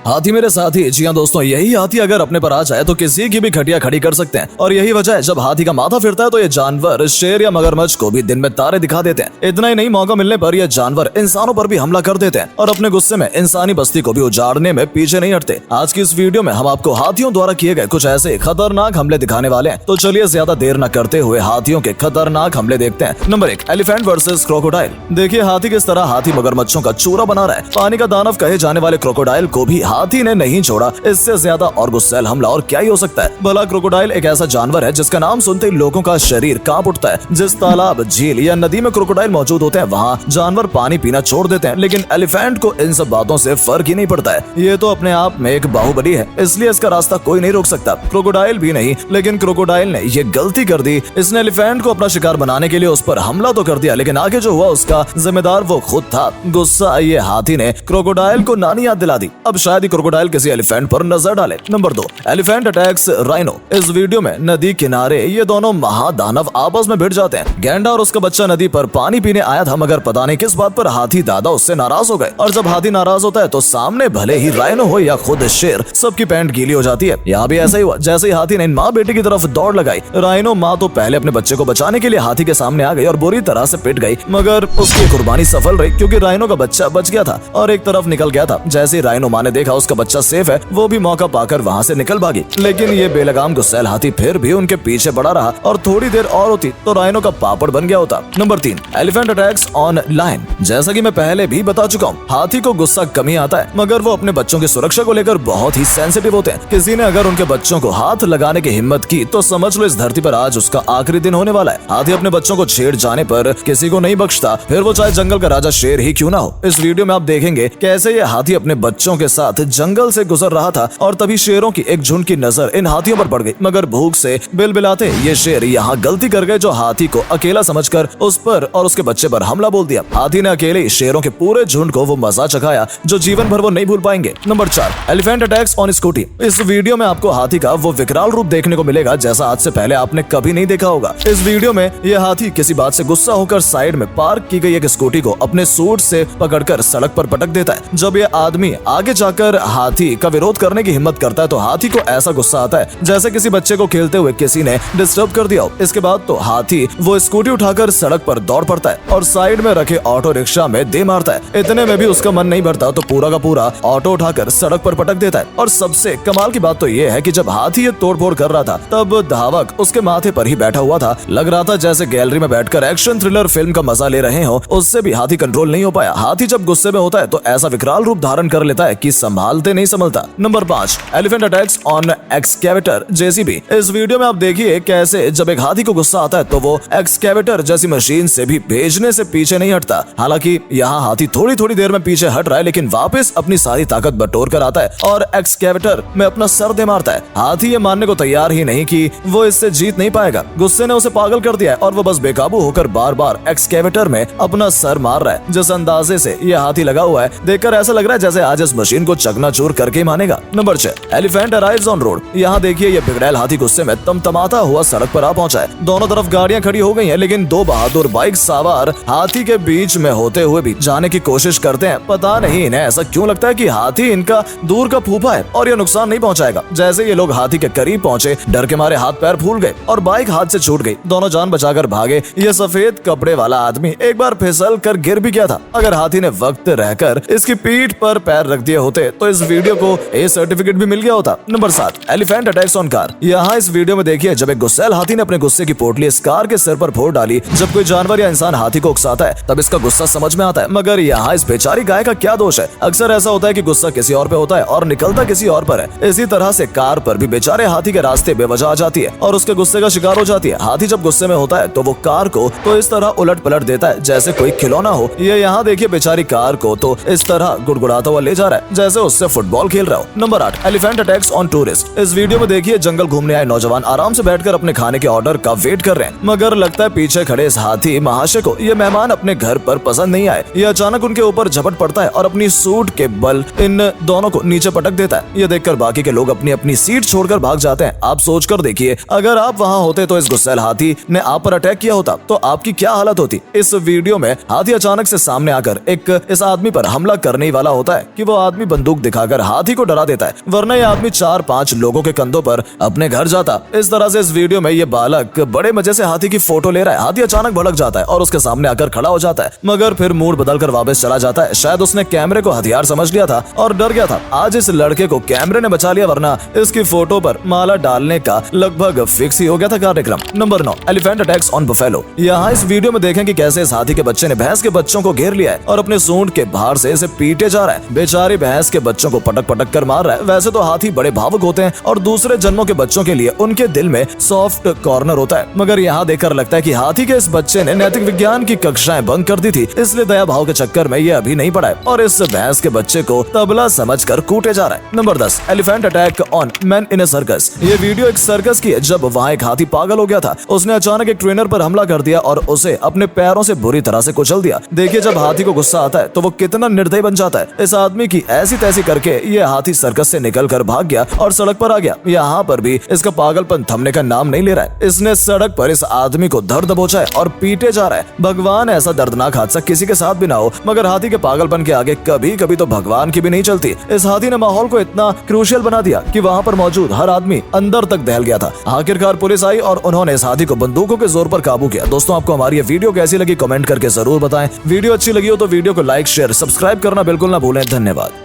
हाथी मेरे साथी। जी हाँ दोस्तों, यही हाथी अगर अपने पर आ जाए तो किसी की भी खटिया खड़ी कर सकते हैं। और यही वजह है जब हाथी का माथा फिरता है तो ये जानवर शेर या मगरमच्छ को भी दिन में तारे दिखा देते हैं। इतना ही नहीं, मौका मिलने पर ये जानवर इंसानों पर भी हमला कर देते हैं और अपने गुस्से में इंसानी बस्ती को भी उजाड़ने में पीछे नहीं हटते। आज की इस वीडियो में हम आपको हाथियों द्वारा किए गए कुछ ऐसे खतरनाक हमले दिखाने वाले हैं। तो चलिए ज्यादा देर न करते हुए हाथियों के खतरनाक हमले देखते हैं। Number 1, elephant versus crocodile. देखिए हाथी किस तरह हाथी मगरमच्छों का चूरा बना रहा है। पानी का दानव कहे जाने वाले क्रोकोडाइल को भी हाथी ने नहीं छोड़ा। इससे ज्यादा और गुस्सैल हमला और क्या ही हो सकता है। भला क्रोकोडाइल एक ऐसा जानवर है जिसका नाम सुनते ही लोगों का शरीर कांप उठता है। जिस तालाब, झील या नदी में क्रोकोडाइल मौजूद होते हैं वहाँ जानवर पानी पीना छोड़ देते हैं, लेकिन एलिफेंट को इन सब बातों से फर्क ही नहीं पड़ता है। ये तो अपने आप में एक बाहुबली है, इसलिए इसका रास्ता कोई नहीं रोक सकता, क्रोकोडाइल भी नहीं। लेकिन क्रोकोडाइल ने ये गलती कर दी, इसने एलिफेंट को अपना शिकार बनाने के लिए उस पर हमला तो कर दिया, लेकिन आगे जो हुआ उसका जिम्मेदार वो खुद था। गुस्सा ये हाथी ने क्रोकोडाइल को नानी याद दिला दी। अब शायद ही क्रोकोडाइल किसी एलिफेंट पर नजर डाले। Number 2, elephant attacks rhino. इस वीडियो में नदी किनारे ये दोनों महादानव आपस में भिड़ जाते हैं। गैंडा और उसका बच्चा नदी पर पानी पीने आया था, मगर पता नहीं किस बात पर हाथी दादा उससे नाराज हो गए। और जब हाथी नाराज होता है तो सामने भले ही राइनो हो या खुद शेर, सबकी पैंट गीली हो जाती है। यहाँ भी ऐसा ही हुआ। जैसे ही हाथी ने माँ बेटी की तरफ दौड़ लगाई, राइनो माँ तो पहले अपने बच्चे को बचाने के लिए हाथी के सामने आ गई और बुरी तरह से पिट गई, मगर उसकी कुर्बानी सफल रही क्योंकि राइनो का बच्चा बच गया था और एक तरफ निकल गया था। जैसे ही राइनो माँ ने देखा उसका बच्चा सेफ है, वो भी मौका पाकर वहाँ से निकल भागी। लेकिन ये बेलगाम गुस्सैल हाथी फिर भी उनके पीछे पड़ा रहा और थोड़ी देर और होती तो राइनो का पापड़ बन गया होता। Number 3, elephant attacks on lion. जैसा कि मैं पहले भी बता चुका हूँ, हाथी को गुस्सा कम ही आता है, मगर वो अपने बच्चों की सुरक्षा को लेकर बहुत ही सेंसिटिव होते हैं। किसी ने अगर उनके बच्चों को हाथ लगाने की हिम्मत की तो समझ लो इस धरती पर आज उसका आखिरी दिन होने वाला है। हाथी अपने बच्चों को छेड़ जाने पर किसी को नहीं बख्शता, फिर वो चाहे जंगल का राजा शेर ही क्यों ना हो। इस वीडियो में आप देखेंगे कैसे ये हाथी अपने बच्चों के साथ जंगल से गुजर रहा था और तभी शेरों की एक झुंड की नजर इन हाथियों पर पड़ गई, मगर भूख से बिलबिलाते ये शेर यहाँ गलती कर गए जो हाथी को अकेला समझकर उस पर और उसके बच्चे पर हमला बोल दिया। हाथी ने अकेले शेरों के पूरे झुंड को वो मजा चखाया जो जीवन भर वो नहीं भूल पाएंगे। Number 4, elephant attacks on scooty. इस वीडियो में आपको हाथी का वो विकराल रूप देखने को मिलेगा जैसा आज से पहले आपने कभी नहीं देखा होगा। इस वीडियो में ये हाथी किसी बात से गुस्सा होकर साइड में पार्क की गई एक स्कूटी को अपने सूट से पकड़कर सड़क पर पटक देता है। जब ये आदमी आगे जाकर हाथी का विरोध करने की हिम्मत करता है तो हाथी को ऐसा गुस्सा आता है जैसे किसी बच्चे को खेलते हुए किसी ने डिस्टर्ब कर दिया हो। इसके बाद तो हाथी वो स्कूटी उठाकर सड़क पर दौड़ पड़ता है और साइड में रखे ऑटो रिक्शा में दे मारता है। इतने में भी उसका मन नहीं भरता तो पूरा का पूरा ऑटो उठाकर सड़क पर पटक देता है। और सबसे कमाल की बात तो ये है कि जब हाथी ये तोड़फोड़ कर रहा था तब धावक उसके माथे पर ही बैठा हुआ था। लग रहा था जैसे गैलरी में बैठकर एक्शन थ्रिलर फिल्म का मजा ले रहे हो। उससे भी हाथी कंट्रोल नहीं हो पाया। हाथी जब गुस्से में होता है तो ऐसा विकराल रूप धारण कर लेता है कि संभालते नहीं संभलता। Number 5, elephant attacks on excavator JCB. इस वीडियो में आप देखिए कैसे जब एक हाथी को गुस्सा आता है तो वो एक्सकेवेटर जैसी मशीन से भी भेजने से पीछे नहीं हटता। हालांकि यहाँ हाथी थोड़ी थोड़ी देर में पीछे हट रहा है, लेकिन वापस अपनी सारी ताकत बटोर कर आता है और एक्सकेवेटर में अपना सर दे मारता है। हाथी ये मानने को तैयार ही नहीं कि वो इससे जीत नहीं पाएगा। गुस्से ने उसे पागल कर दिया है और वो बस बेकाबू होकर बार बार एक्सकेवेटर में अपना सर मार रहा है। जिस अंदाजे से ये हाथी लगा हुआ है देखकर ऐसा लग रहा है जैसे आज इस मशीन को चकनाचूर करके ही मानेगा। Number 6, elephant arrives on road. यहाँ देखिए ये बिगड़ैल हाथी गुस्से में तमतमाता हुआ सड़क पर आ पहुंचा है। दोनों तरफ गाड़ियां खड़ी हो गई हैं, लेकिन दो बहादुर बाइक सवार हाथी के बीच में होते हुए भी जाने की कोशिश करते हैं। पता नहीं इन्हें ऐसा क्यों लगता है कि हाथी इनका दूर का फूफा है और ये नुकसान नहीं पहुंचाएगा। जैसे ये लोग हाथी के करीब पहुंचे, डर के मारे हाथ पैर फूल गए और बाइक हाथ से छूट गई। दोनों जान बचाकर भागे। ये सफेद कपड़े वाला आदमी एक बार फिसल कर गिर भी गया था। अगर हाथी ने वक्त रहकर इसकी पीठ पर पैर रख दिए होते तो इस वीडियो को ए सर्टिफिकेट भी मिल गया होता। Number 7, elephant attacks on car. यहाँ इस वीडियो में देखिए जब एक गुस्सैल हाथी ने अपने गुस्से की पोटली इस कार के सिर पर फोड़ डाली। जब कोई जानवर या इंसान हाथी को उकसाता है तब इसका गुस्सा समझ में आता है, मगर यहाँ इस बेचारी गाय का क्या दोष है। अक्सर ऐसा होता है कि गुस्सा किसी और पे होता है और निकलता किसी और पर है। इसी तरह से कार पर भी बेचारे हाथी के रास्ते बेवजह आ जाती है और उसके गुस्से का शिकार हो जाती है। हाथी जब गुस्से में होता है तो वो कार को तो इस तरह उलट पलट देता है जैसे कोई खिलौना हो। ये यहाँ देखिए बेचारी कार को तो इस तरह गुड़गुड़ाता हुआ ले जा रहा है जैसे उससे फुटबॉल खेल रहा हो। Number 8, elephant attacks on tourist. इस वीडियो में देखिए जंगल घूमने आए नौजवान आराम से बैठकर अपने खाने के ऑर्डर का वेट कर रहे हैं, मगर लगता है पीछे खड़े इस हाथी महाशय को ये मेहमान अपने घर पर पसंद नहीं आए। ये अचानक उनके ऊपर झपट पड़ता है और अपनी सूट के बल इन दोनों को नीचे पटक देता है। ये देखकर बाकी के लोग अपनी अपनी सीट छोड़कर भाग जाते हैं। आप सोचकर देखिए अगर आप वहाँ होते तो इस गुस्सैल हाथी ने आप पर अटैक किया होता तो आपकी क्या हालत होती। इस वीडियो में हाथी अचानक से सामने आकर एक इस आदमी पर हमला करने वाला होता है कि वो आदमी बंदूक बंदूक दिखाकर हाथी को डरा देता है, वरना ये आदमी 4-5 लोगों के कंधों पर अपने घर जाता। इस तरह से इस वीडियो में ये बालक बड़े मजे से हाथी की फोटो ले रहा है। हाथी अचानक भड़क जाता है और उसके सामने आकर खड़ा हो जाता है, मगर फिर मूड बदलकर वापस चला जाता है। शायद उसने कैमरे को हथियार समझ लिया था और डर गया था। आज इस लड़के को कैमरे ने बचा लिया, वरना इसकी फोटो पर माला डालने का लगभग फिक्स ही हो गया था कार्यक्रम। Number 9, elephant attacks on buffalo. यहाँ इस वीडियो में देखें कि कैसे इस हाथी के बच्चे ने भैंस के बच्चों को घेर लिया है और अपने सूंड के बाहर से इसे पीटे जा रहा है। बेचारी भैंस के बच्चों को पटक पटक कर मार रहा है। वैसे तो हाथी बड़े भावुक होते हैं और दूसरे जन्मों के बच्चों के लिए उनके दिल में सॉफ्ट कॉर्नर होता है, मगर यहाँ देखकर लगता है कि हाथी के इस बच्चे ने नैतिक विज्ञान की कक्षाएं बंद कर दी थी, इसलिए दया भाव के चक्कर में ये अभी नहीं पड़ा है और इस भैंस के बच्चे को तबला समझकर कूटे जा रहा है। Number 10, elephant attack on man in A circus. ये वीडियो एक सर्कस की है, जब वहाँ एक हाथी पागल हो गया था। उसने अचानक एक ट्रेनर पर हमला कर दिया और उसे अपने पैरों से बुरी तरह से कुचल दिया। देखिए, जब हाथी को गुस्सा आता है तो वो कितना निर्दयी बन जाता है। इस आदमी की ऐसी तैसी करके ये हाथी सर्कस से निकल कर भाग गया और सड़क पर आ गया। यहाँ पर भी इसका पागलपन थमने का नाम नहीं ले रहा है। इसने सड़क पर इस आदमी को धर दबोचा है और पीटे जा रहा है। भगवान ऐसा दर्दनाक हादसा किसी के साथ भी ना हो, मगर हाथी के पागलपन के आगे कभी कभी तो भगवान की भी नहीं चलती। इस हाथी ने माहौल को इतना क्रूशियल बना दिया कि वहाँ पर मौजूद हर आदमी अंदर तक दहल गया था। आखिरकार पुलिस आई और उन्होंने इस हाथी को बंदूकों के जोर पर काबू किया। दोस्तों, आपको हमारी ये वीडियो कैसी लगी कमेंट करके जरूर बताएं। वीडियो अच्छी लगी हो तो वीडियो को लाइक, शेयर, सब्सक्राइब करना बिल्कुल ना भूलें। धन्यवाद।